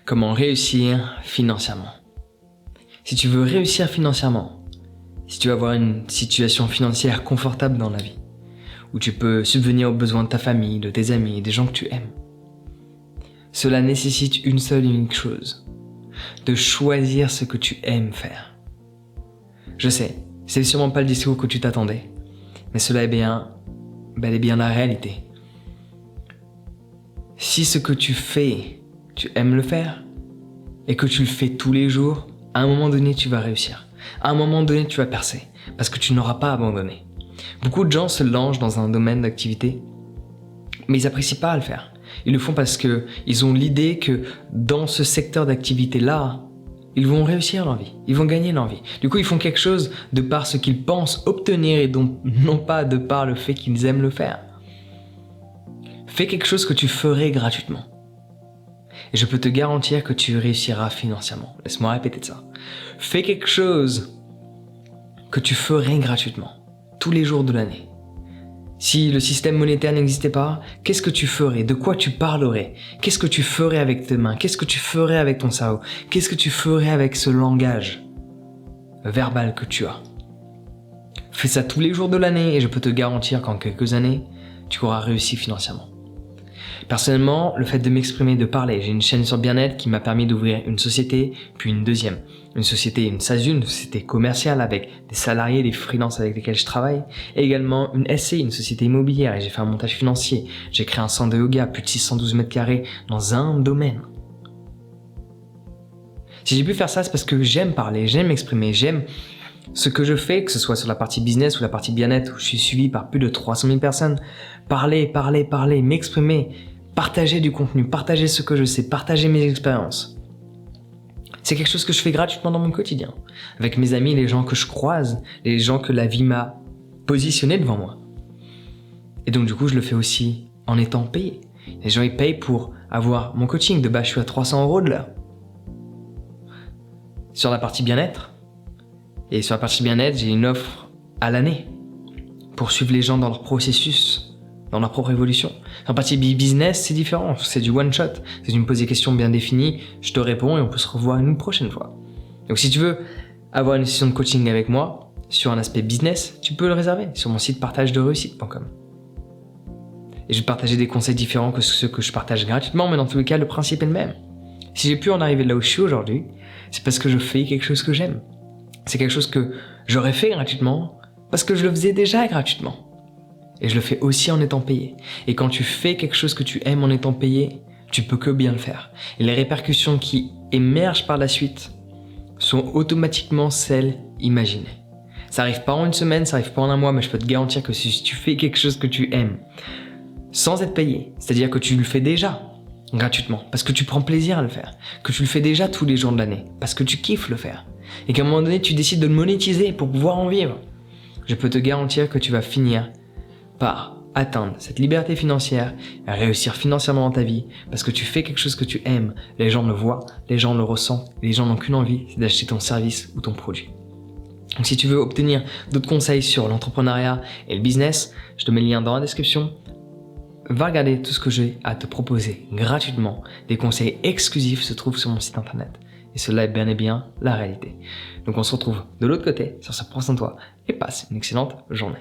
Comment réussir financièrement. Si tu veux réussir financièrement, si tu veux avoir une situation financière confortable dans la vie, où tu peux subvenir aux besoins de ta famille, de tes amis et des gens que tu aimes, cela nécessite une seule et unique chose, de choisir ce que tu aimes faire. Je sais, c'est sûrement pas le discours que tu t'attendais, mais cela est bien, bel et bien la réalité. Si ce que tu fais, tu aimes le faire, et que tu le fais tous les jours, à un moment donné, tu vas réussir. À un moment donné, tu vas percer, parce que tu n'auras pas abandonné. Beaucoup de gens se lancent dans un domaine d'activité, mais ils n'apprécient pas à le faire. Ils le font parce qu'ils ont l'idée que dans ce secteur d'activité-là, ils vont réussir leur vie, ils vont gagner leur vie. Du coup, ils font quelque chose de par ce qu'ils pensent obtenir et non pas de par le fait qu'ils aiment le faire. Fais quelque chose que tu ferais gratuitement. Et je peux te garantir que tu réussiras financièrement. Laisse-moi répéter ça. Fais quelque chose que tu ferais gratuitement, tous les jours de l'année. Si le système monétaire n'existait pas, qu'est-ce que tu ferais? De quoi tu parlerais? Qu'est-ce que tu ferais avec tes mains? Qu'est-ce que tu ferais avec ton cerveau? Qu'est-ce que tu ferais avec ce langage verbal que tu as? Fais ça tous les jours de l'année et je peux te garantir qu'en quelques années, tu auras réussi financièrement. Personnellement, le fait de m'exprimer, de parler, j'ai une chaîne sur bien-être qui m'a permis d'ouvrir une société, puis une deuxième. Une société, une SASU, une société commerciale avec des salariés, des freelances avec lesquels je travaille. Et également une SCI, une société immobilière, et j'ai fait un montage financier. J'ai créé un centre de yoga, plus de 612 mètres carrés dans un domaine. Si j'ai pu faire ça, c'est parce que j'aime parler, j'aime m'exprimer, j'aime ce que je fais, que ce soit sur la partie business ou la partie bien-être, où je suis suivi par plus de 300 000 personnes. Parler, m'exprimer, partager du contenu, partager ce que je sais, partager mes expériences. C'est quelque chose que je fais gratuitement dans mon quotidien. Avec mes amis, les gens que je croise, les gens que la vie m'a positionné devant moi. Et donc du coup, je le fais aussi en étant payé. Les gens, ils payent pour avoir mon coaching. De base, je suis à 300 € de l'heure. Sur la partie bien-être, et sur la partie bien-être, j'ai une offre à l'année pour suivre les gens dans leur processus, dans leur propre évolution. Sur la partie business, c'est différent, c'est du one shot. Si tu me poses des questions bien définies, je te réponds et on peut se revoir une prochaine fois. Donc si tu veux avoir une session de coaching avec moi sur un aspect business, tu peux le réserver sur mon site partagederéussite.com. Et je vais te partager des conseils différents que ceux que je partage gratuitement, mais dans tous les cas, le principe est le même. Si j'ai pu en arriver là où je suis aujourd'hui, c'est parce que je fais quelque chose que j'aime. C'est quelque chose que j'aurais fait gratuitement parce que je le faisais déjà gratuitement. Et je le fais aussi en étant payé. Et quand tu fais quelque chose que tu aimes en étant payé, tu peux que bien le faire. Et les répercussions qui émergent par la suite sont automatiquement celles imaginées. Ça arrive pas en une semaine, ça arrive pas en un mois, mais je peux te garantir que si tu fais quelque chose que tu aimes sans être payé, c'est-à-dire que tu le fais déjà gratuitement, parce que tu prends plaisir à le faire, que tu le fais déjà tous les jours de l'année, parce que tu kiffes le faire, et qu'à un moment donné, tu décides de le monétiser pour pouvoir en vivre, je peux te garantir que tu vas finir par atteindre cette liberté financière et réussir financièrement dans ta vie, parce que tu fais quelque chose que tu aimes, les gens le voient, les gens le ressentent, les gens n'ont qu'une envie, c'est d'acheter ton service ou ton produit. Donc si tu veux obtenir d'autres conseils sur l'entrepreneuriat et le business, je te mets le lien dans la description. Va regarder tout ce que j'ai à te proposer gratuitement. Des conseils exclusifs se trouvent sur mon site internet. Et cela est bien et bien la réalité. Donc on se retrouve de l'autre côté. Sur ce, prends soin de toi et passe une excellente journée.